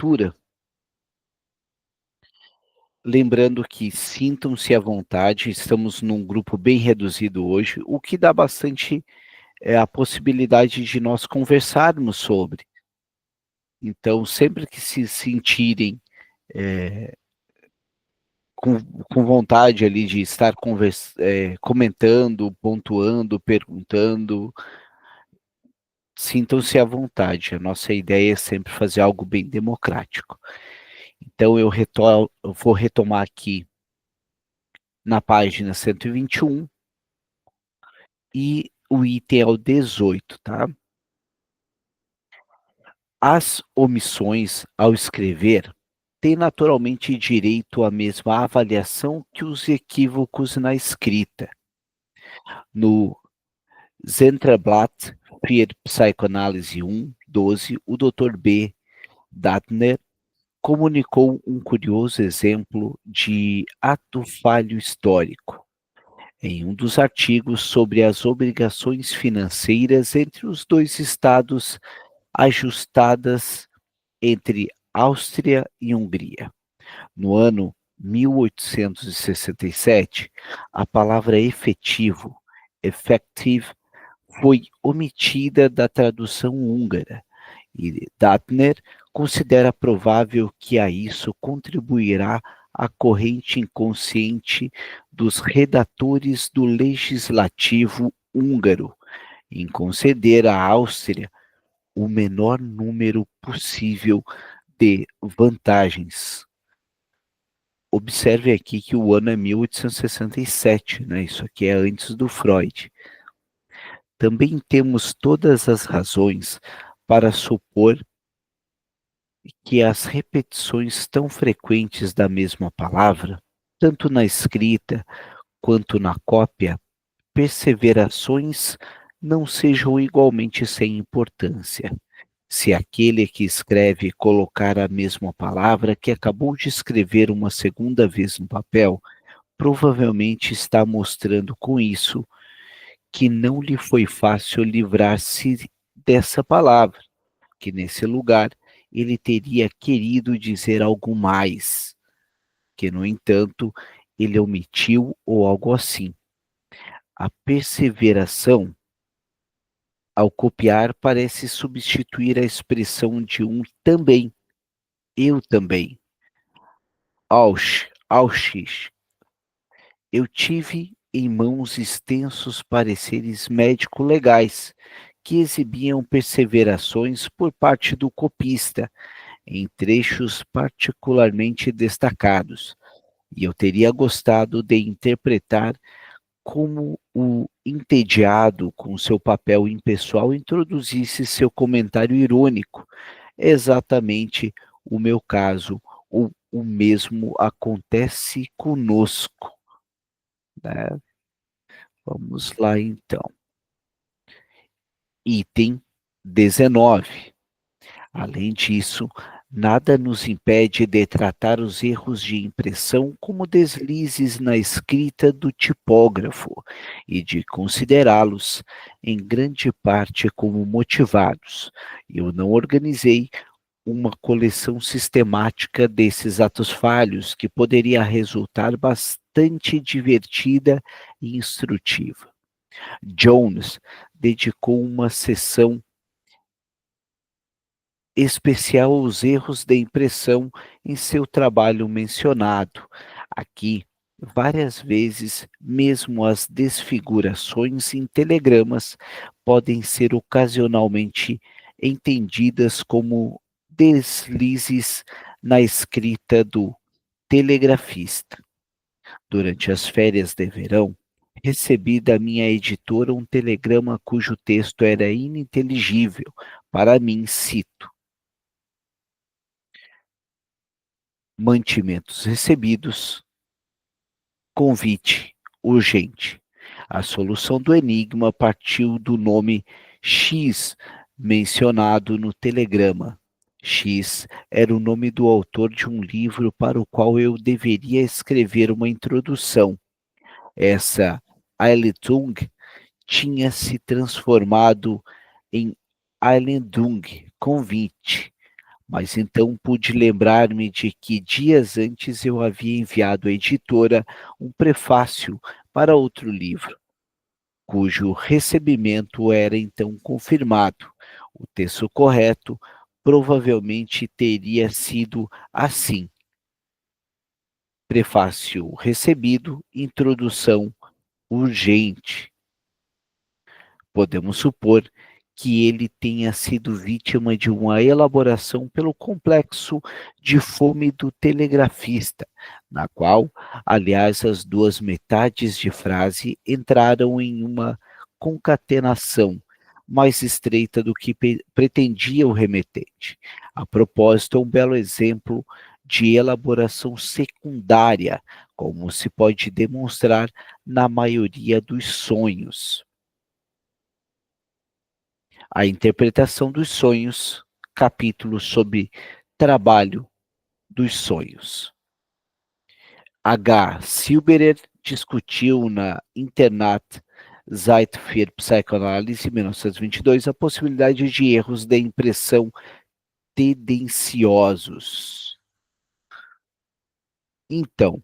leitura, lembrando que sintam-se à vontade, estamos num grupo bem reduzido hoje, o que dá bastante, a possibilidade de nós conversarmos sobre. Então, sempre que se sentirem, eh, com vontade ali de estar comentando, pontuando, perguntando, sintam-se à vontade. A nossa ideia é sempre fazer algo bem democrático. Então eu vou retomar aqui na página 121 e o item é o 18, tá. As omissões ao escrever têm naturalmente direito à mesma avaliação que os equívocos na escrita. No Zentralblatt für Psychoanalyse 1, 12, o Dr. B. Dattner comunicou um curioso exemplo de ato falho histórico em um dos artigos sobre as obrigações financeiras entre os dois estados ajustadas entre Áustria e Hungria. No ano 1867, a palavra efetivo, effective, foi omitida da tradução húngara, e Dattner considera provável que a isso contribuirá a corrente inconsciente dos redatores do legislativo húngaro em conceder à Áustria o menor número possível de vantagens. Observe aqui que o ano é 1867, né? Isso aqui é antes do Freud. Também temos todas as razões para supor que as repetições tão frequentes da mesma palavra, tanto na escrita quanto na cópia, perseverações não sejam igualmente sem importância. Se aquele que escreve colocar a mesma palavra que acabou de escrever uma segunda vez no papel, provavelmente está mostrando com isso que não lhe foi fácil livrar-se dessa palavra, que nesse lugar ele teria querido dizer algo mais, que no entanto ele omitiu ou algo assim. A perseveração, ao copiar, parece substituir a expressão de um também, eu também. Auschwitz. Eu tive em mãos extensos pareceres médico-legais, que exibiam perseverações por parte do copista, em trechos particularmente destacados, e eu teria gostado de interpretar como o entediado com seu papel impessoal introduzisse seu comentário irônico. É exatamente o meu caso, o mesmo acontece conosco, né? Vamos lá então. Item 19. Além disso, nada nos impede de tratar os erros de impressão como deslizes na escrita do tipógrafo e de considerá-los, em grande parte, como motivados. Eu não organizei uma coleção sistemática desses atos falhos que poderia resultar bastante divertida e instrutiva. Jones dedicou uma sessão especial aos erros de impressão em seu trabalho mencionado. Aqui, várias vezes, mesmo as desfigurações em telegramas podem ser ocasionalmente entendidas como deslizes na escrita do telegrafista. Durante as férias de verão, recebi da minha editora um telegrama cujo texto era ininteligível. Para mim, cito: mantimentos recebidos, convite urgente. A solução do enigma partiu do nome X mencionado no telegrama. X era o nome do autor de um livro para o qual eu deveria escrever uma introdução. Essa Einleitung tinha se transformado em Einladung, convite, mas então pude lembrar-me de que dias antes eu havia enviado à editora um prefácio para outro livro, cujo recebimento era então confirmado. O texto correto provavelmente teria sido assim: prefácio recebido, introdução urgente. Podemos supor que ele tenha sido vítima de uma elaboração pelo complexo de fome do telegrafista, na qual, aliás, as duas metades de frase entraram em uma concatenação mais estreita do que pretendia o remetente. A propósito, é um belo exemplo de elaboração secundária, como se pode demonstrar na maioria dos sonhos. A interpretação dos sonhos, capítulo sobre trabalho dos sonhos. H. Silberer discutiu na Internat Zeit für Psychoanalyse, em 1922, a possibilidade de erros de impressão tendenciosos. Então,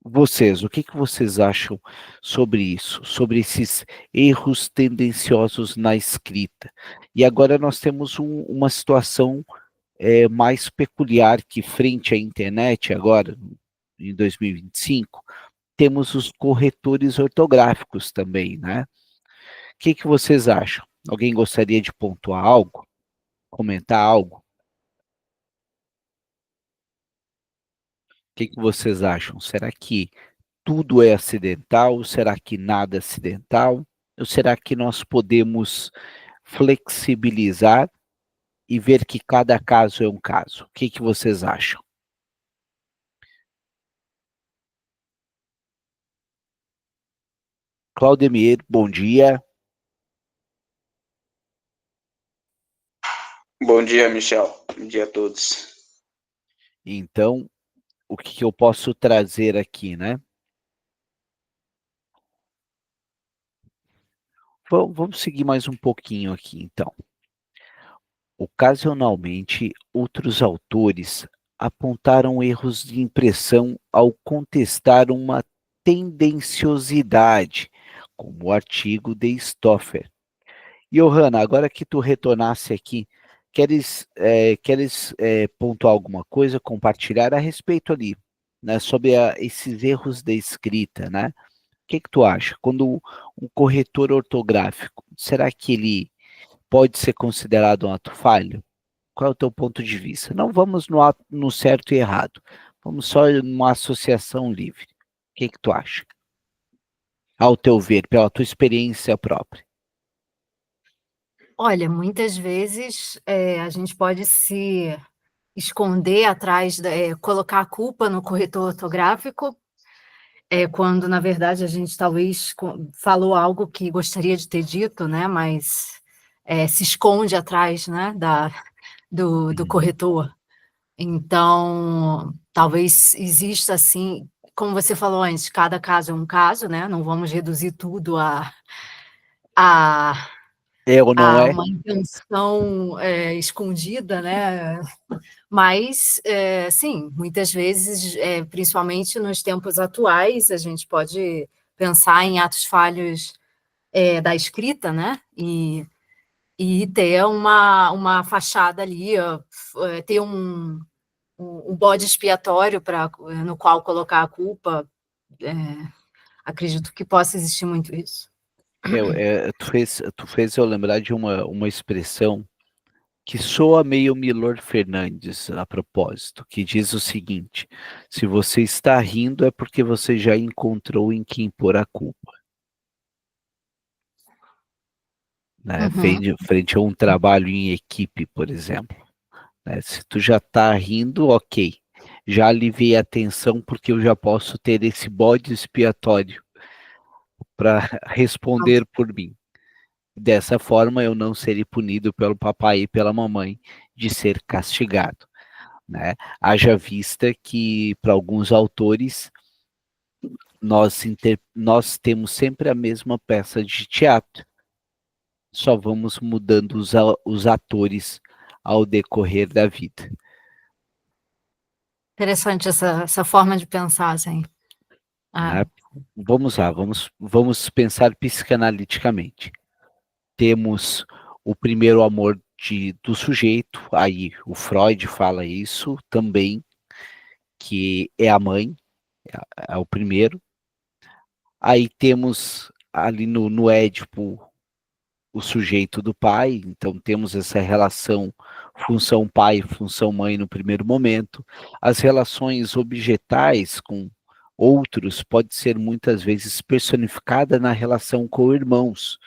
vocês, o que vocês acham sobre isso, sobre esses erros tendenciosos na escrita? E agora nós temos uma situação mais peculiar, que frente à internet agora, em 2025, temos os corretores ortográficos também, né? O que vocês acham? Alguém gostaria de pontuar algo? Comentar algo? O que vocês acham? Será que tudo é acidental? Será que nada é acidental? Ou será que nós podemos flexibilizar e ver que cada caso é um caso? O que vocês acham? Claudemir, bom dia. Bom dia, Michel. Bom dia a todos. Então, o que eu posso trazer aqui, né? Vamos seguir mais um pouquinho aqui, então. Ocasionalmente, outros autores apontaram erros de impressão ao contestar uma tendenciosidade, como o artigo de Stoffer. Johanna, agora que tu retornasse aqui, queres pontuar alguma coisa, compartilhar a respeito ali, né, sobre esses erros de escrita, né? O que tu acha? Quando um corretor ortográfico, será que ele pode ser considerado um ato falho? Qual é o teu ponto de vista? Não vamos no certo e errado, vamos só numa associação livre. O que tu acha? Ao teu ver, pela tua experiência própria. Olha, muitas vezes, a gente pode se esconder atrás colocar a culpa no corretor ortográfico, quando na verdade a gente talvez falou algo que gostaria de ter dito, né, mas, se esconde atrás, né, do corretor. Então, talvez exista, assim, como você falou antes, cada caso é um caso, né, não vamos reduzir tudo a É ou não é? uma intenção, escondida, né, mas, sim, muitas vezes, principalmente nos tempos atuais, a gente pode pensar em atos falhos, da escrita, né, e ter uma fachada ali, ter um bode expiatório no qual colocar a culpa, acredito que possa existir muito isso. Tu fez eu lembrar de uma expressão que soa meio Milor Fernandes a propósito, que diz o seguinte: se você está rindo é porque você já encontrou em quem pôr a culpa. Né? Uhum. Frente a um trabalho em equipe, por exemplo. Né? Se tu já está rindo, ok. Já aliviei a tensão porque eu já posso ter esse bode expiatório para responder por mim. Dessa forma, eu não serei punido pelo papai e pela mamãe de ser castigado. Né? Haja vista que, para alguns autores, nós temos sempre a mesma peça de teatro, só vamos mudando os atores ao decorrer da vida. Interessante essa forma de pensar, assim. Né? Vamos lá, vamos pensar psicanaliticamente. Temos o primeiro amor do sujeito, aí o Freud fala isso também, que é a mãe, é o primeiro. Aí temos ali no Édipo o sujeito do pai, então temos essa relação função pai, função mãe no primeiro momento. As relações objetais com outros pode ser muitas vezes personificada na relação com irmãos,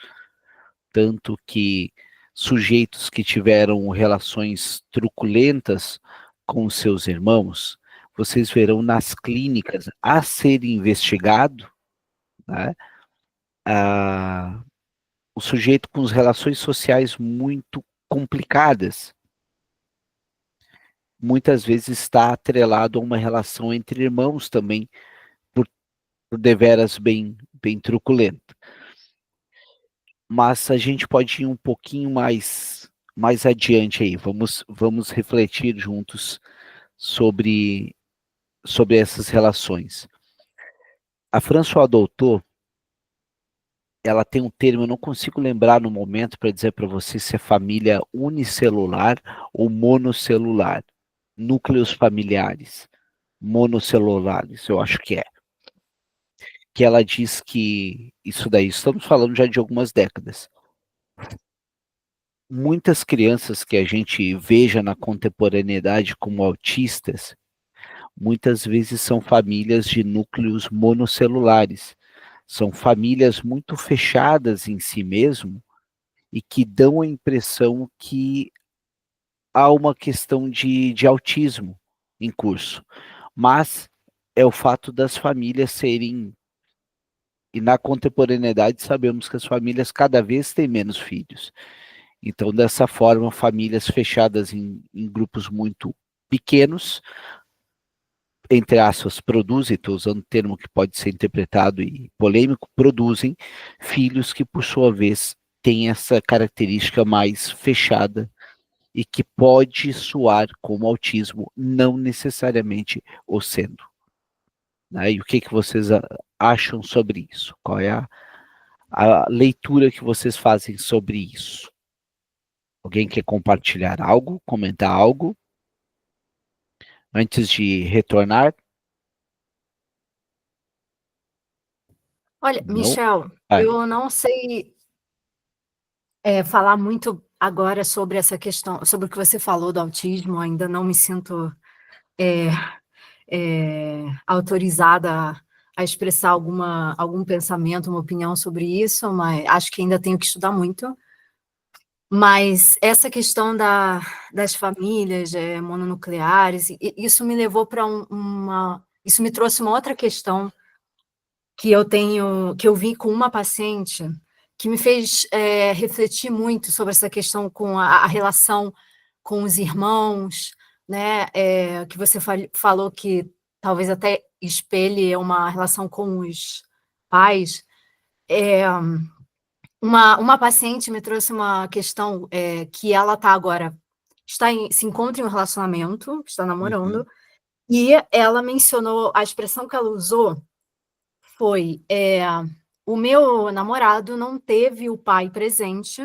tanto que sujeitos que tiveram relações truculentas com seus irmãos, vocês verão nas clínicas a ser investigado, né, o sujeito com as relações sociais muito complicadas, muitas vezes está atrelado a uma relação entre irmãos também, por deveras bem truculenta. Mas a gente pode ir um pouquinho mais adiante aí, vamos refletir juntos sobre essas relações. A Françoise Dolto, ela tem um termo, eu não consigo lembrar no momento para dizer para você se é família unicelular ou monocelular. Núcleos familiares, monocelulares, eu acho que é. Que ela diz que isso daí, estamos falando já de algumas décadas. Muitas crianças que a gente veja na contemporaneidade como autistas, muitas vezes são famílias de núcleos monocelulares. São famílias muito fechadas em si mesmo e que dão a impressão que há uma questão de autismo em curso. Mas é o fato das famílias serem. E na contemporaneidade sabemos que as famílias cada vez têm menos filhos. Então, dessa forma, famílias fechadas em grupos muito pequenos, entre aspas, produzem, estou usando um termo que pode ser interpretado e polêmico, produzem filhos que, por sua vez, têm essa característica mais fechada e que pode soar como autismo, não necessariamente o sendo. Né? E o que vocês acham sobre isso? Qual é a leitura que vocês fazem sobre isso? Alguém quer compartilhar algo, comentar algo? Antes de retornar? Olha, Não? Michel, eu não sei falar muito agora sobre essa questão, sobre o que você falou do autismo, ainda não me sinto autorizada a expressar algum pensamento, uma opinião sobre isso, mas acho que ainda tenho que estudar muito. Mas essa questão das famílias mononucleares, isso me levou para isso me trouxe uma outra questão que eu vi com uma paciente, que me fez refletir muito sobre essa questão com a relação com os irmãos, né? Que você falou que talvez até espelhe uma relação com os pais. Uma paciente me trouxe uma questão que ela agora se encontra em um relacionamento, está namorando, e ela mencionou, a expressão que ela usou foi: o meu namorado não teve o pai presente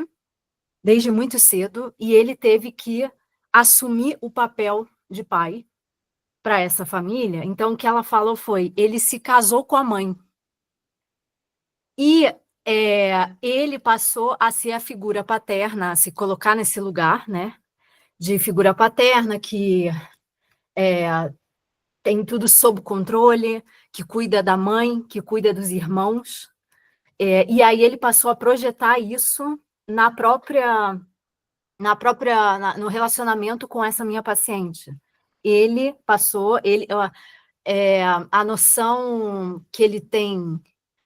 desde muito cedo e ele teve que assumir o papel de pai para essa família. Então, o que ela falou foi: ele se casou com a mãe. E ele passou a ser a figura paterna, a se colocar nesse lugar, né, de figura paterna, que tem tudo sob controle, que cuida da mãe, que cuida dos irmãos. E aí ele passou a projetar isso no relacionamento com essa minha paciente. Ele passou, a noção que ele tem,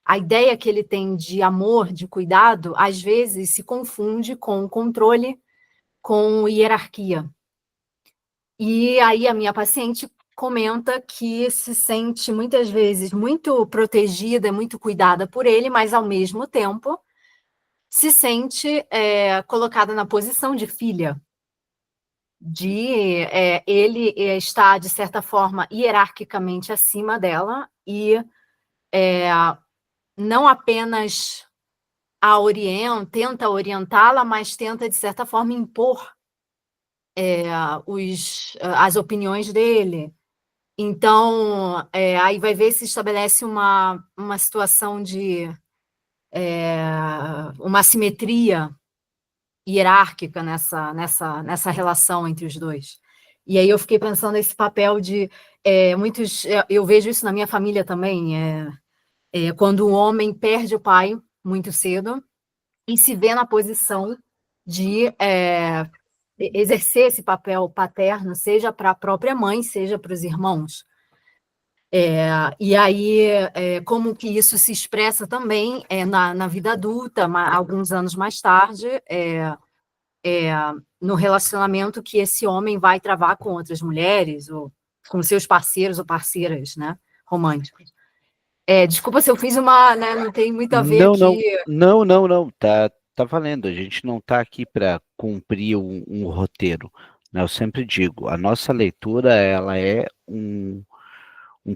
a ideia que ele tem de amor, de cuidado, às vezes se confunde com controle, com hierarquia. E aí a minha paciente comenta que se sente muitas vezes muito protegida, muito cuidada por ele, mas ao mesmo tempo se sente colocada na posição de filha. ele estar, de certa forma, hierarquicamente acima dela e não apenas tenta orientá-la, mas tenta, de certa forma, impor as opiniões dele. Então, aí vai ver se estabelece uma situação de uma simetria hierárquica nessa relação entre os dois. E aí eu fiquei pensando nesse papel de eu vejo isso na minha família também, quando o homem perde o pai muito cedo e se vê na posição de exercer esse papel paterno, seja para a própria mãe, seja para os irmãos. E aí, como que isso se expressa também na vida adulta, alguns anos mais tarde, no relacionamento que esse homem vai travar com outras mulheres, ou com seus parceiros ou parceiras, né, românticos. Desculpa se eu fiz né, não tem muito a ver aqui. Não, tá valendo. A gente não está aqui para cumprir um roteiro, né? Eu sempre digo, a nossa leitura, ela é um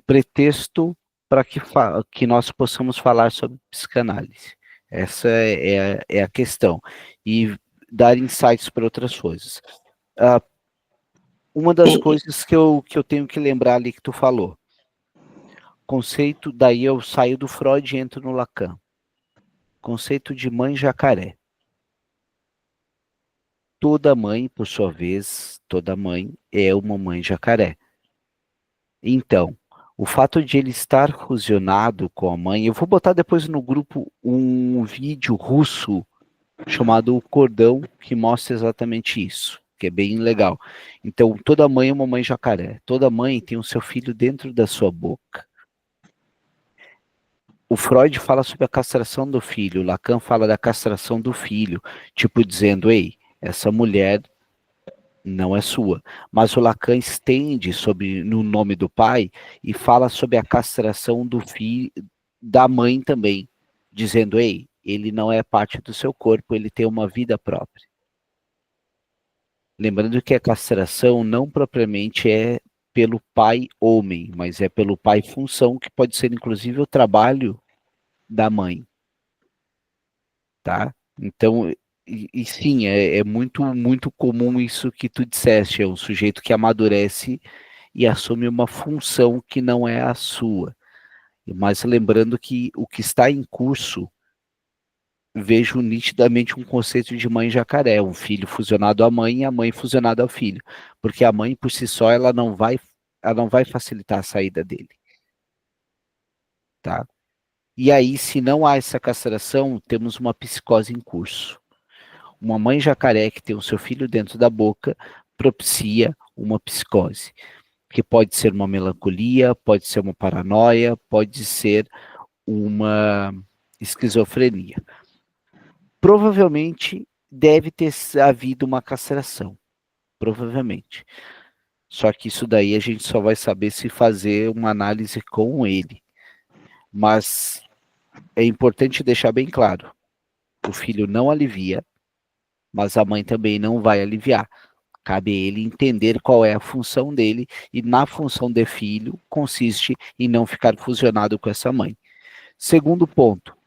pretexto para que nós possamos falar sobre psicanálise. Essa é a questão. E dar insights para outras coisas. Uma das coisas que eu tenho que lembrar ali que tu falou, conceito, daí eu saio do Freud e entro no Lacan. Conceito de mãe jacaré. Toda mãe, por sua vez, toda mãe é uma mãe jacaré. Então, o fato de ele estar fusionado com a mãe, eu vou botar depois no grupo um vídeo russo chamado O Cordão, que mostra exatamente isso, que é bem legal. Então, toda mãe é uma mãe jacaré. Toda mãe tem o seu filho dentro da sua boca. O Freud fala sobre a castração do filho, o Lacan fala da castração do filho, tipo dizendo, ei, essa mulher não é sua. Mas o Lacan estende no nome do pai e fala sobre a castração do filho, da mãe também, dizendo, ei, ele não é parte do seu corpo, ele tem uma vida própria. Lembrando que a castração não propriamente é pelo pai homem, mas é pelo pai função, que pode ser inclusive o trabalho da mãe. Tá? Então, e sim, é muito, muito comum isso que tu disseste, é um sujeito que amadurece e assume uma função que não é a sua. Mas lembrando que o que está em curso, vejo nitidamente um conceito de mãe jacaré, um filho fusionado à mãe e a mãe fusionada ao filho, porque a mãe por si só ela não vai facilitar a saída dele, tá? E aí, se não há essa castração, temos uma psicose em curso. Uma mãe jacaré que tem o seu filho dentro da boca propicia uma psicose, que pode ser uma melancolia, pode ser uma paranoia, pode ser uma esquizofrenia. Provavelmente deve ter havido uma castração, provavelmente. Só que isso daí a gente só vai saber se fazer uma análise com ele. Mas é importante deixar bem claro, o filho não alivia, mas a mãe também não vai aliviar. Cabe a ele entender qual é a função dele, e na função de filho consiste em não ficar fusionado com essa mãe. Segundo ponto,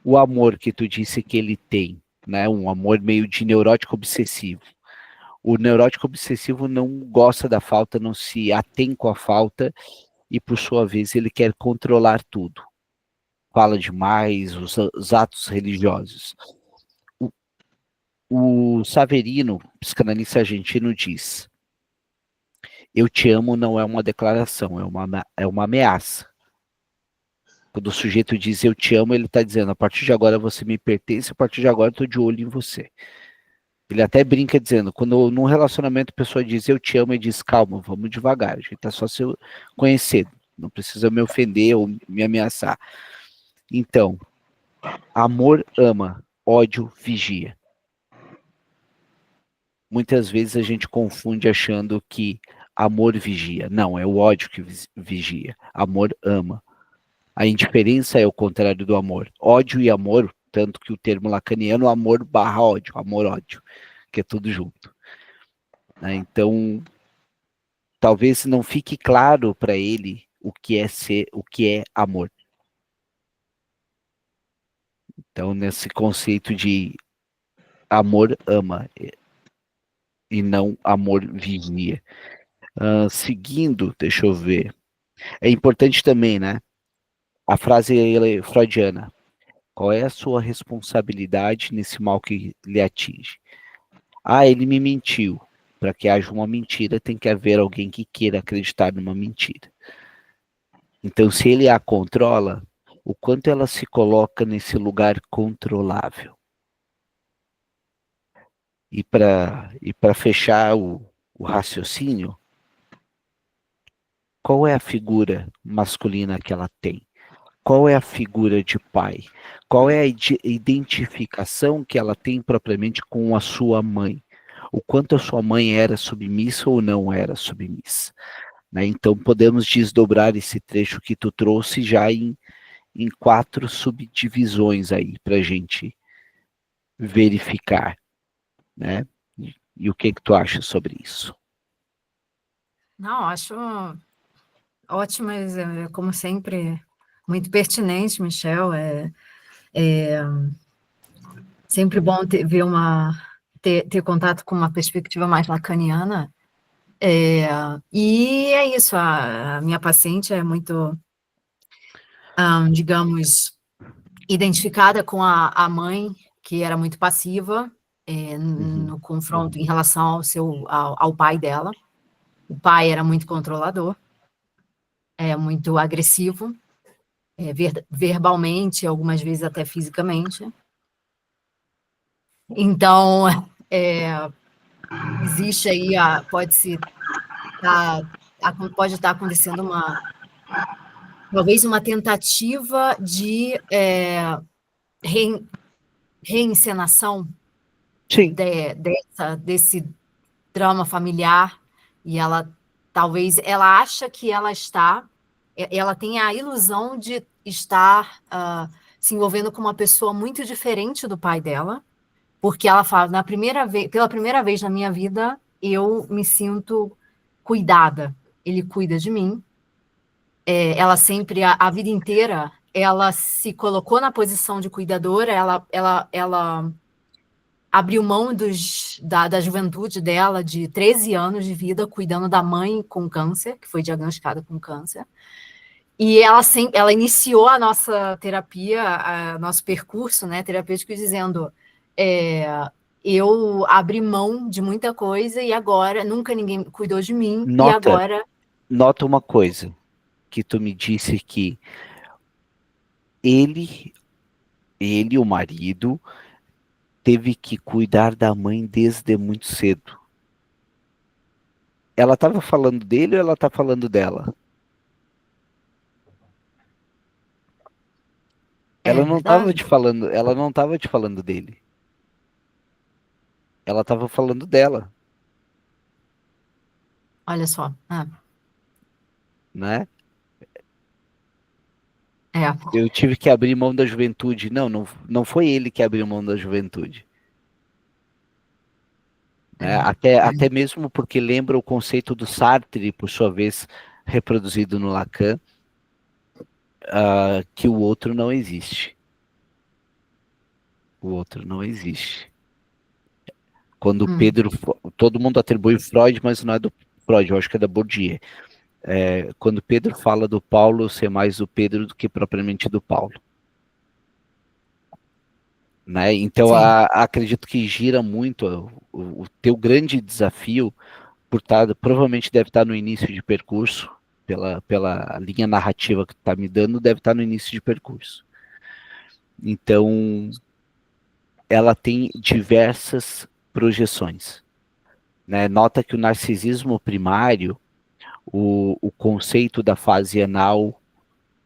o amor que tu disse que ele tem, né, um amor meio de neurótico obsessivo. O neurótico obsessivo não gosta da falta, não se atém com a falta, e por sua vez ele quer controlar tudo. Fala demais, os atos religiosos. O Saverino, psicanalista argentino, diz: eu te amo não é uma declaração, é uma ameaça. Quando o sujeito diz eu te amo, ele está dizendo, a partir de agora você me pertence, a partir de agora eu estou de olho em você. Ele até brinca dizendo, quando num relacionamento a pessoa diz eu te amo, ele diz, calma, vamos devagar, a gente está só se conhecendo, não precisa me ofender ou me ameaçar. Então, amor ama, ódio vigia. Muitas vezes a gente confunde achando que amor vigia. Não, é o ódio que vigia. Amor ama. A indiferença é o contrário do amor. Ódio e amor, tanto que o termo lacaniano, amor barra ódio, amor-ódio, que é tudo junto. né? Então, talvez não fique claro para ele o que é amor. Então, nesse conceito de amor ama e não amor vigia. Seguindo, deixa eu ver. É importante também, né? A frase freudiana. Qual é a sua responsabilidade nesse mal que lhe atinge? Ah, ele me mentiu. Para que haja uma mentira, tem que haver alguém que queira acreditar numa mentira. Então, se ele a controla, o quanto ela se coloca nesse lugar controlável. E para fechar o raciocínio, qual é a figura masculina que ela tem? Qual é a figura de pai? Qual é a identificação que ela tem propriamente com a sua mãe? O quanto a sua mãe era submissa ou não era submissa? Né? Então, podemos desdobrar esse trecho que tu trouxe já em 4 subdivisões aí, para a gente verificar. Né? E o que tu acha sobre isso? Não, acho ótimas, como sempre, muito pertinente, Michel. É sempre bom ter contato com uma perspectiva mais lacaniana. E é isso, a minha paciente é muito, digamos, identificada com a mãe, que era muito passiva no confronto em relação ao pai dela. O pai era muito controlador, muito agressivo, verbalmente, algumas vezes até fisicamente. Então, existe aí, pode estar acontecendo talvez uma tentativa de reencenação Sim. desse drama familiar, e talvez ela acha que ela tem a ilusão de estar se envolvendo com uma pessoa muito diferente do pai dela, porque ela fala, pela primeira vez na minha vida, eu me sinto cuidada, ele cuida de mim. Ela sempre, a vida inteira, ela se colocou na posição de cuidadora, ela abriu mão da juventude dela, de 13 anos de vida, cuidando da mãe com câncer, que foi diagnosticada com câncer. E ela iniciou a nossa terapia, nosso percurso, né, terapêutico, dizendo: eu abri mão de muita coisa e agora nunca ninguém cuidou de mim, e agora... Nota uma coisa, que tu me disse que ele, o marido, teve que cuidar da mãe desde muito cedo. Ela estava falando dele ou ela está falando dela? Ela não estava te falando dele. Ela estava falando dela. Olha só. Né? Eu tive que abrir mão da juventude. Não foi ele que abriu mão da juventude. Né? Até mesmo porque lembra o conceito do Sartre, por sua vez, reproduzido no Lacan, que o outro não existe. O outro não existe. Quando Pedro... Todo mundo atribui Freud, mas não é do Freud, eu acho que é da Bourdieu. Quando Pedro fala do Paulo, ser mais do Pedro do que propriamente do Paulo. Né? Então, acredito que gira muito o teu grande desafio, provavelmente deve estar no início de percurso, pela linha narrativa que tu está me dando, deve estar no início de percurso. Então, ela tem diversas projeções. Né? Nota que o narcisismo primário, o conceito da fase anal,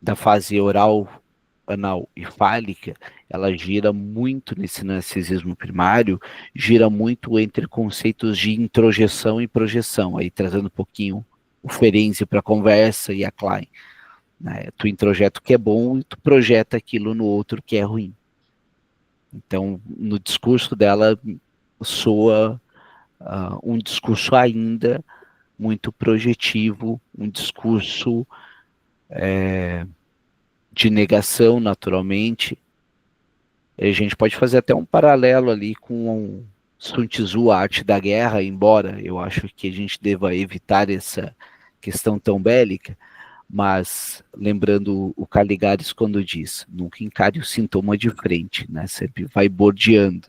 da fase oral, anal e fálica, ela gira muito nesse narcisismo primário, gira muito entre conceitos de introjeção e projeção, aí trazendo um pouquinho o Ferenczi para a conversa e a Klein. Né? Tu introjeta o que é bom e tu projeta aquilo no outro que é ruim. Então, no discurso dela, soa um discurso ainda muito projetivo, um discurso de negação, naturalmente. A gente pode fazer até um paralelo ali com Sun Tzu, a arte da guerra, embora eu acho que a gente deva evitar essa questão tão bélica, mas lembrando o Caligares quando diz, nunca encare o sintoma de frente, né? Sempre vai bordeando.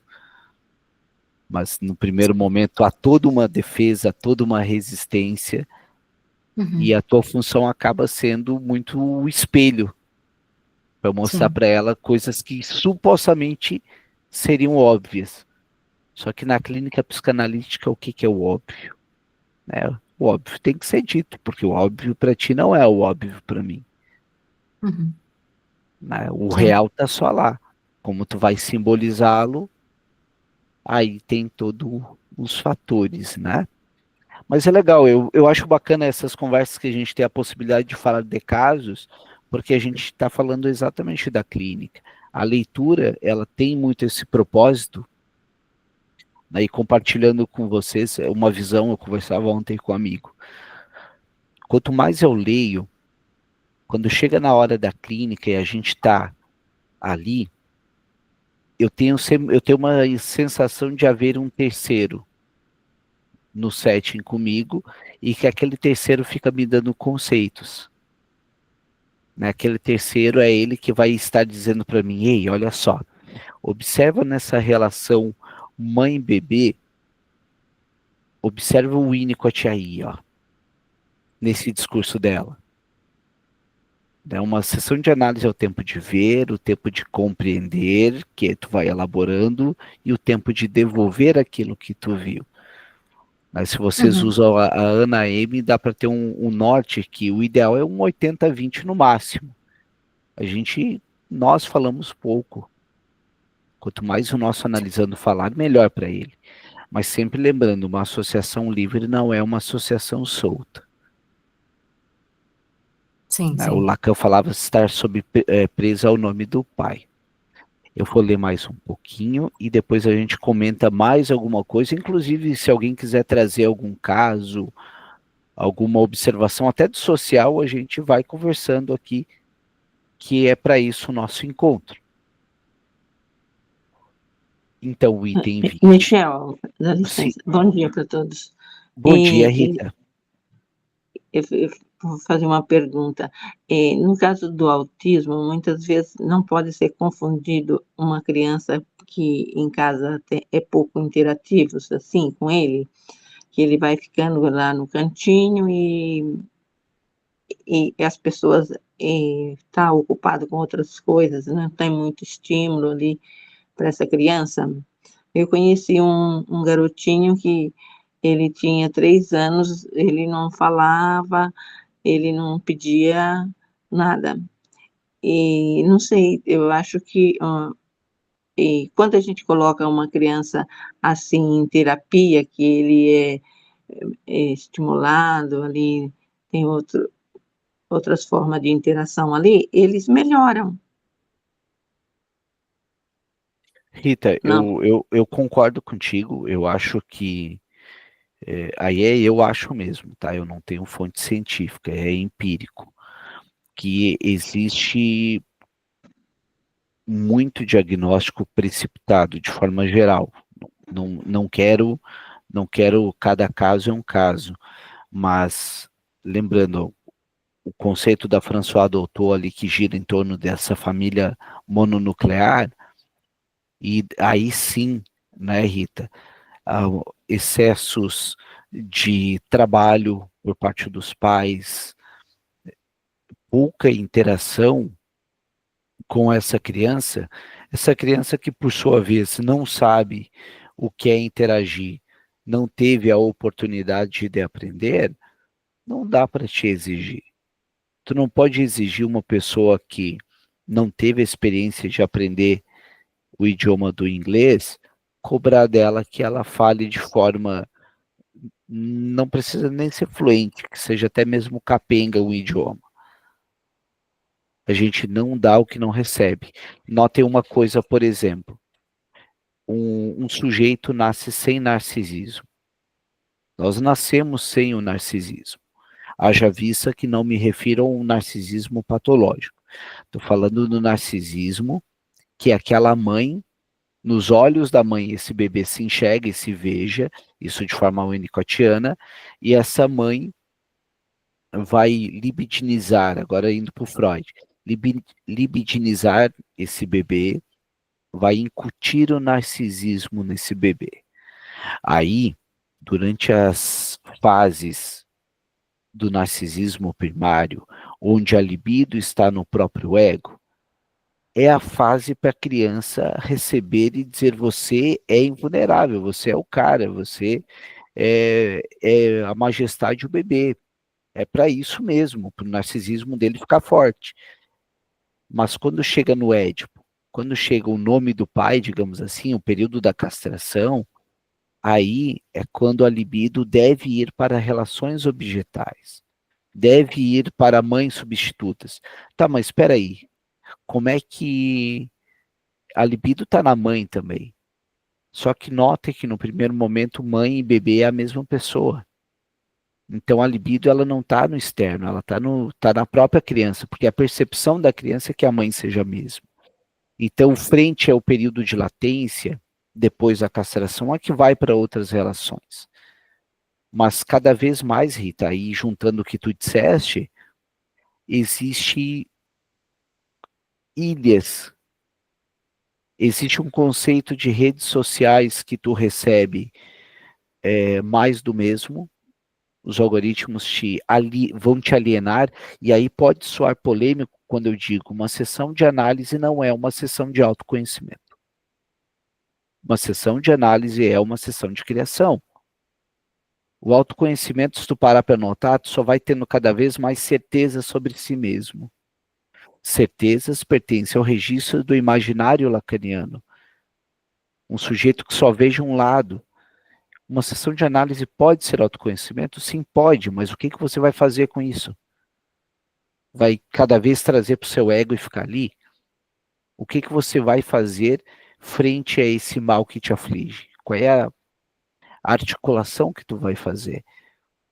Mas no primeiro momento há toda uma defesa, toda uma resistência, e a tua função acaba sendo muito o espelho, para mostrar para ela coisas que supostamente seriam óbvias. Só que na clínica psicanalítica, o que é o óbvio? Né? O óbvio tem que ser dito, porque o óbvio para ti não é o óbvio para mim. Né? O real está só lá. Como tu vai simbolizá-lo, aí tem todos os fatores, né? Mas é legal, eu acho bacana essas conversas que a gente tem a possibilidade de falar de casos, porque a gente está falando exatamente da clínica. A leitura, ela tem muito esse propósito, né, e compartilhando com vocês uma visão, eu conversava ontem com um amigo. Quanto mais eu leio, quando chega na hora da clínica e a gente está ali, eu tenho uma sensação de haver um terceiro no setting comigo e que aquele terceiro fica me dando conceitos. Né? Aquele terceiro é ele que vai estar dizendo para mim, ei, olha só, observa nessa relação mãe-bebê, observa o Winnicott aí, ó, nesse discurso dela. É uma sessão de análise é o tempo de ver, o tempo de compreender, que tu vai elaborando, e o tempo de devolver aquilo que tu viu. Mas se vocês usam a Ana M, dá para ter um norte que o ideal é um 80-20 no máximo. Nós falamos pouco. Quanto mais o nosso analisando falar, melhor para ele. Mas sempre lembrando, uma associação livre não é uma associação solta. Sim, Né? sim. O Lacan falava estar preso ao nome do pai. Eu vou ler mais um pouquinho e depois a gente comenta mais alguma coisa, inclusive se alguém quiser trazer algum caso, alguma observação, até do social, a gente vai conversando aqui, que é para isso o nosso encontro. Então, o item 20. Michel, dá licença. Sim. Bom dia para todos. Bom dia, Rita. Eu vou fazer uma pergunta. No caso do autismo, muitas vezes não pode ser confundido uma criança que em casa é pouco interativa, assim, com ele, que ele vai ficando lá no cantinho e as pessoas estão ocupadas com outras coisas, não tem muito estímulo ali para essa criança. Eu conheci um garotinho que ele tinha 3 anos, ele não falava, ele não pedia nada. E não sei, eu acho que e quando a gente coloca uma criança assim em terapia, que ele é estimulado ali, tem outras formas de interação ali, eles melhoram. Rita, Não. eu concordo contigo, eu acho que aí eu acho mesmo, tá? Eu não tenho fonte científica, é empírico, que existe muito diagnóstico precipitado, de forma geral. Não quero, cada caso é um caso, mas lembrando, o conceito da Françoise Doutor ali que gira em torno dessa família mononuclear, e aí sim, né, Rita, excessos de trabalho por parte dos pais, pouca interação com essa criança que por sua vez não sabe o que é interagir, não teve a oportunidade de aprender, não dá para te exigir. Tu não pode exigir uma pessoa que não teve a experiência de aprender o idioma do inglês, cobrar dela que ela fale de forma, não precisa nem ser fluente, que seja até mesmo capenga o idioma. A gente não dá o que não recebe. Notem uma coisa, por exemplo, um sujeito nasce sem narcisismo. Nós nascemos sem o narcisismo. Haja vista que não me refiro a um narcisismo patológico. Estou falando do narcisismo, que é aquela mãe, nos olhos da mãe, esse bebê se enxerga e se veja, isso de forma winnicottiana, e essa mãe vai libidinizar, agora indo para o Freud, libidinizar esse bebê, vai incutir o narcisismo nesse bebê. Aí, durante as fases do narcisismo primário, onde a libido está no próprio ego, é a fase para a criança receber e dizer: você é invulnerável, você é o cara, você é a majestade do bebê. É para isso mesmo, para o narcisismo dele ficar forte. Mas quando chega no Édipo, quando chega o nome do pai, digamos assim, o período da castração, aí é quando a libido deve ir para relações objetais, deve ir para mães substitutas. Tá, mas espera aí, como é que a libido está na mãe também? Só que note que no primeiro momento mãe e bebê é a mesma pessoa. Então a libido ela não está no externo, ela tá na própria criança, porque a percepção da criança é que a mãe seja a mesma. Então, frente ao período de latência, depois da castração, é que vai para outras relações. Mas cada vez mais, Rita, aí juntando o que tu disseste, existe ilhas, existe um conceito de redes sociais que tu recebe mais do mesmo, os algoritmos vão te alienar, e aí pode soar polêmico quando eu digo uma sessão de análise não é uma sessão de autoconhecimento. Uma sessão de análise é uma sessão de criação. O autoconhecimento, se tu parar para notar, tu só vai tendo cada vez mais certeza sobre si mesmo. Certezas pertencem ao registro do imaginário lacaniano. Um sujeito que só veja um lado. Uma sessão de análise pode ser autoconhecimento? Sim, pode, mas o que você vai fazer com isso? Vai cada vez trazer para o seu ego e ficar ali? O que você vai fazer frente a esse mal que te aflige? Qual é a articulação que tu vai fazer?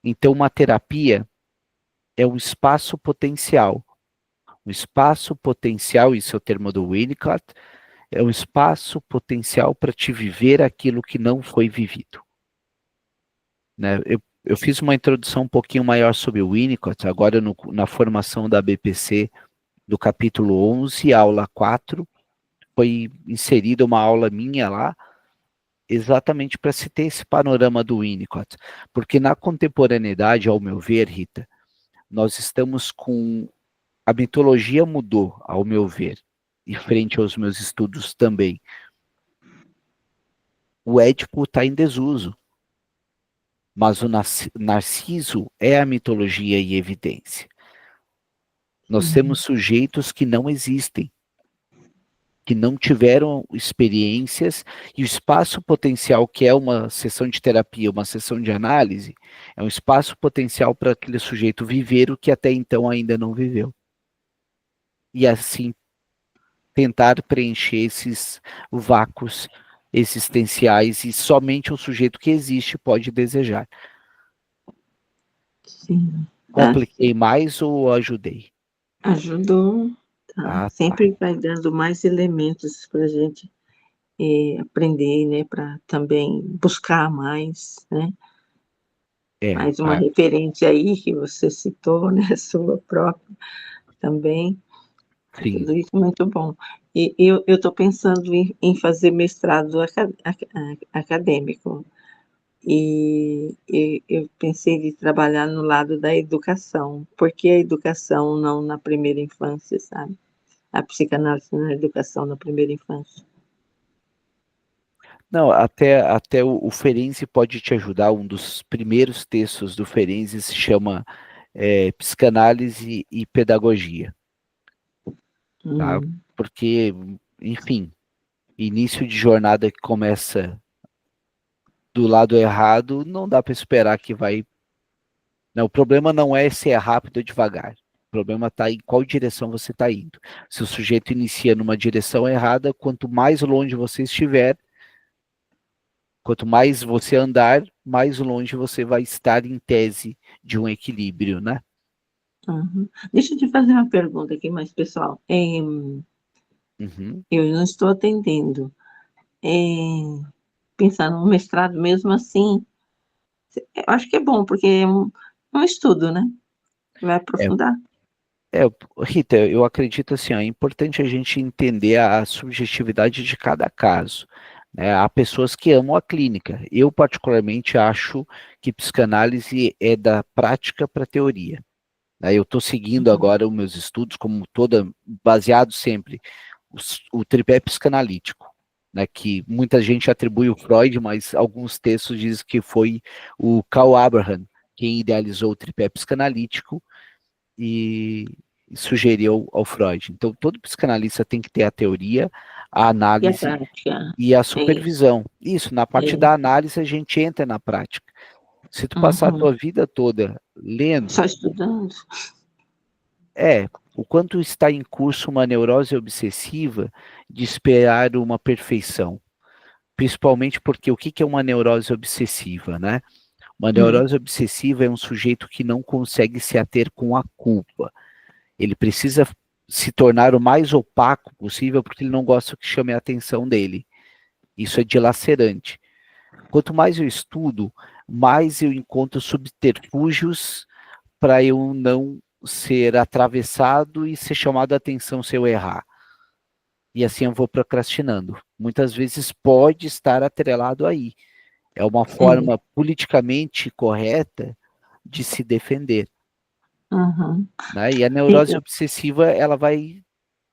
Então, uma terapia é um espaço potencial. Um espaço potencial, isso é o termo do Winnicott, é um espaço potencial para te viver aquilo que não foi vivido. Né? Eu fiz uma introdução um pouquinho maior sobre o Winnicott, agora na formação da BPC, do capítulo 11, aula 4, foi inserida uma aula minha lá, exatamente para se ter esse panorama do Winnicott. Porque na contemporaneidade, ao meu ver, Rita, nós estamos com... A mitologia mudou, ao meu ver, e frente aos meus estudos também. O Édipo está em desuso, mas o Narciso é a mitologia e evidência. Nós temos sujeitos que não existem, que não tiveram experiências, e o espaço potencial, que é uma sessão de terapia, uma sessão de análise, é um espaço potencial para aquele sujeito viver o que até então ainda não viveu. E assim, tentar preencher esses vácuos existenciais, e somente o sujeito que existe pode desejar. Sim. Compliquei mais ou ajudei? Ajudou. Tá. Sempre vai dando mais elementos para a gente aprender, né? Para também buscar mais, né? Mais uma referência aí que você citou, né? Sua própria também. Sim. Tudo isso muito bom. E eu estou pensando em fazer mestrado acadêmico. E eu pensei de trabalhar no lado da educação. Por que a educação não na primeira infância, sabe? A psicanálise na educação na primeira infância. Não, até o Ferenczi pode te ajudar. Um dos primeiros textos do Ferenczi se chama Psicanálise e Pedagogia. Tá? Porque, enfim, início de jornada que começa do lado errado, não dá para esperar que vai... Não, o problema não é se é rápido ou devagar. O problema está em qual direção você está indo. Se o sujeito inicia numa direção errada, quanto mais longe você estiver, quanto mais você andar, mais longe você vai estar em tese de um equilíbrio, né? Uhum. Deixa eu te fazer uma pergunta aqui mais pessoal. Uhum. Eu não estou atendendo. Pensar no mestrado mesmo assim, eu acho que é bom, porque é um estudo, né? Vai É, aprofundar. Rita, eu acredito assim, ó, é importante a gente entender a subjetividade de cada caso, né? Há pessoas que amam a clínica. Eu, particularmente, acho que psicanálise é da prática para a teoria, né? Eu estou seguindo Uhum. agora os meus estudos como toda, baseado sempre o tripé psicanalítico, né? Que muita gente atribui o Freud, mas alguns textos dizem que foi o Karl Abraham quem idealizou o tripé psicanalítico e sugeriu ao Freud. Então, todo psicanalista tem que ter a teoria, a E a análise prática? e a É isso. supervisão. Isso, na parte É. da análise, a gente entra na prática. Se tu passar a Uhum. tua vida toda lendo, Só estudando? o quanto está em curso uma neurose obsessiva de esperar uma perfeição. Principalmente porque o que é uma neurose obsessiva, né? Uma Hum. neurose obsessiva é um sujeito que não consegue se ater com a culpa. Ele precisa se tornar o mais opaco possível porque ele não gosta que chame a atenção dele. Isso é dilacerante. Quanto mais eu estudo, mais eu encontro subterfúgios para eu não ser atravessado e ser chamado a atenção se eu errar. E assim eu vou procrastinando. Muitas vezes pode estar atrelado aí. É uma É. forma politicamente correta de se defender, Uhum. né? E a E- neurose obsessiva, ela vai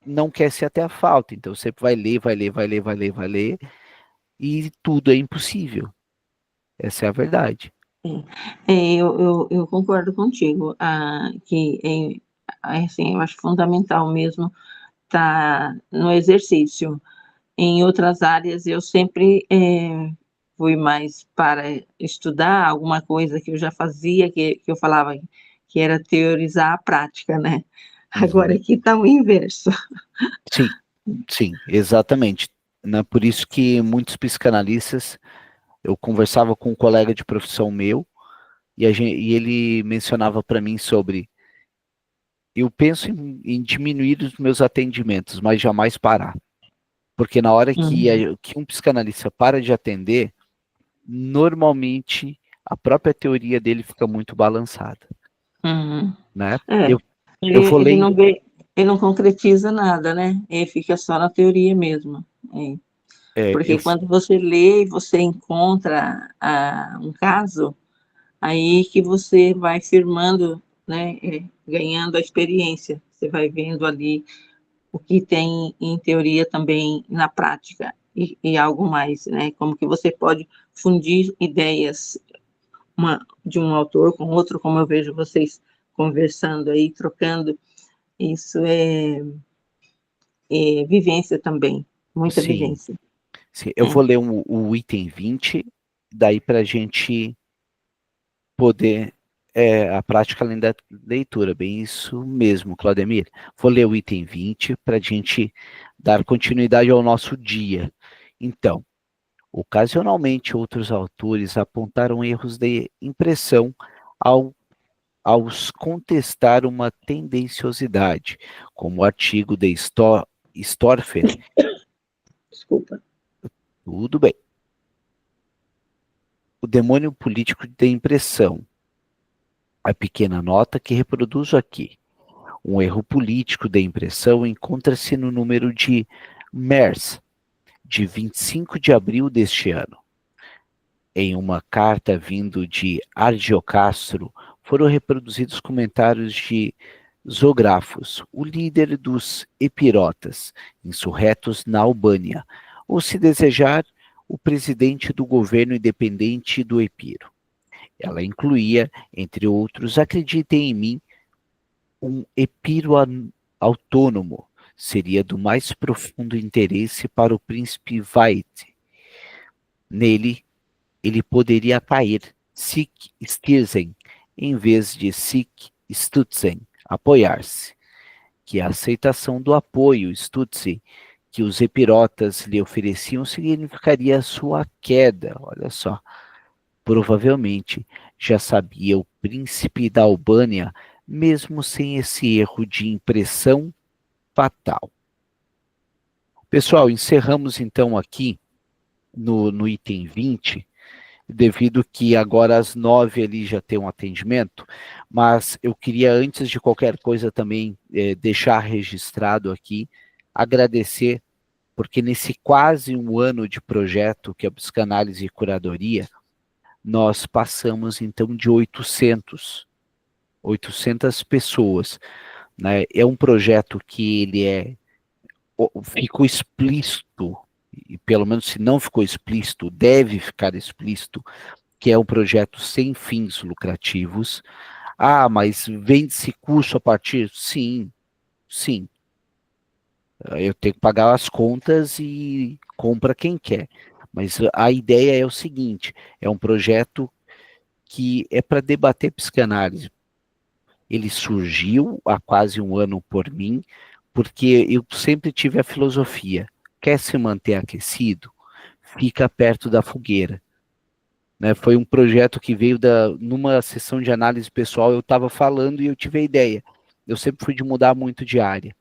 não quer ser até a falta, então você vai ler, vai ler, vai ler, vai ler, vai ler, e tudo é impossível. Essa é a verdade. eu concordo contigo, que assim, eu acho fundamental mesmo estar no exercício. Em outras áreas, eu sempre fui mais para estudar alguma coisa que eu já fazia, que eu falava que era teorizar a prática, né? Agora Uhum. aqui está o inverso. Sim, sim, exatamente. Né? Por isso que muitos psicanalistas, eu conversava com um colega de profissão meu, e ele mencionava para mim sobre, eu penso em diminuir os meus atendimentos, mas jamais parar. Porque na hora Uhum. que um psicanalista para de atender, normalmente a própria teoria dele fica muito balançada, Uhum. né? É, Eu vou ele lendo, não vê, ele não concretiza nada, né? Ele fica só na teoria mesmo. É. é, eu, Porque quando você lê e você encontra um caso, aí que você vai firmando, né, ganhando a experiência. Você vai vendo ali o que tem em teoria também na prática e algo mais, né? Como que você pode fundir ideias de um autor com outro, como eu vejo vocês conversando aí, trocando. Isso é vivência também, muita sim, vivência. sim, eu É. vou ler o item 20, daí para a gente poder, a prática além da leitura, bem isso mesmo, Claudemir. Vou ler o item 20 para a gente dar continuidade ao nosso dia. Então, ocasionalmente outros autores apontaram erros de impressão aos contestar uma tendenciosidade, como o artigo de Storfer. Desculpa. Tudo bem. O demônio político de impressão. A pequena nota que reproduzo aqui. Um erro político de impressão encontra-se no número de MERS, de 25 de abril deste ano. Em uma carta vindo de Argiocastro, foram reproduzidos comentários de Zógrafos, o líder dos epirotas, insurretos na Albânia, ou, se desejar, o presidente do governo independente do Epiro. Ela incluía, entre outros, acreditem em mim, um Epiro autônomo, seria do mais profundo interesse para o príncipe Vaite. Nele, ele poderia cair, sic styrzen, em vez de sic stutzen, apoiar-se, que a aceitação do apoio stutzi que os epirotas lhe ofereciam significaria a sua queda, olha só. provavelmente já sabia o príncipe da Albânia, mesmo sem esse erro de impressão fatal. Pessoal, encerramos então aqui no item 20, devido que agora às 9 ali já tem um atendimento, mas eu queria, antes de qualquer coisa também, deixar registrado aqui, agradecer, porque nesse quase um ano de projeto, que é a Psicanálise e Curadoria, nós passamos então de 800 pessoas, né? É um projeto que ele ficou explícito, e pelo menos se não ficou explícito, deve ficar explícito, que é um projeto sem fins lucrativos. Ah, mas vende-se curso a partir? Sim, sim. Eu tenho que pagar as contas e compra quem quer. Mas a ideia é o seguinte, é um projeto que é para debater psicanálise. Ele surgiu há quase um ano por mim, porque eu sempre tive a filosofia, quer se manter aquecido, fica perto da fogueira. Né? Foi um projeto que veio numa sessão de análise pessoal, eu estava falando e eu tive a ideia. Eu sempre fui de mudar muito de área.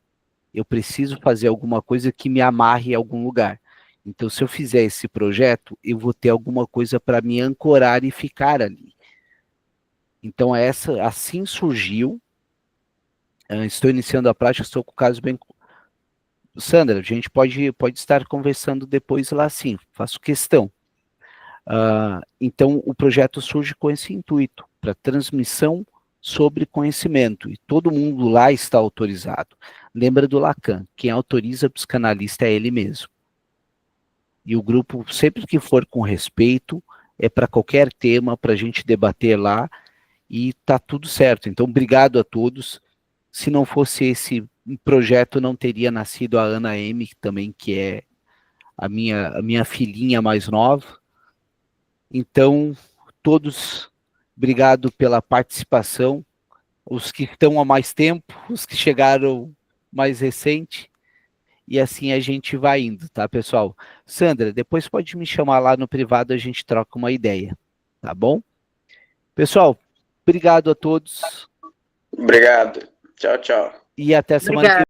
Eu preciso fazer alguma coisa que me amarre em algum lugar. Então, se eu fizer esse projeto, eu vou ter alguma coisa para me ancorar e ficar ali. Então, assim surgiu. Estou iniciando a prática, estou com o caso bem... Sandra, a gente pode estar conversando depois lá sim, faço questão. Então, o projeto surge com esse intuito, para transmissão sobre conhecimento, e todo mundo lá está autorizado. Lembra do Lacan, quem autoriza o psicanalista é ele mesmo. E o grupo, sempre que for com respeito, é para qualquer tema, para a gente debater lá, e está tudo certo. Então, obrigado a todos. Se não fosse esse projeto, não teria nascido a Ana M, também, que é a minha filhinha mais nova. Então, todos, obrigado pela participação, os que estão há mais tempo, os que chegaram mais recente, e assim a gente vai indo, tá, pessoal? Sandra, depois pode me chamar lá no privado, a gente troca uma ideia, tá bom? Pessoal, obrigado a todos. Obrigado. Tchau, tchau. E até semana que vem.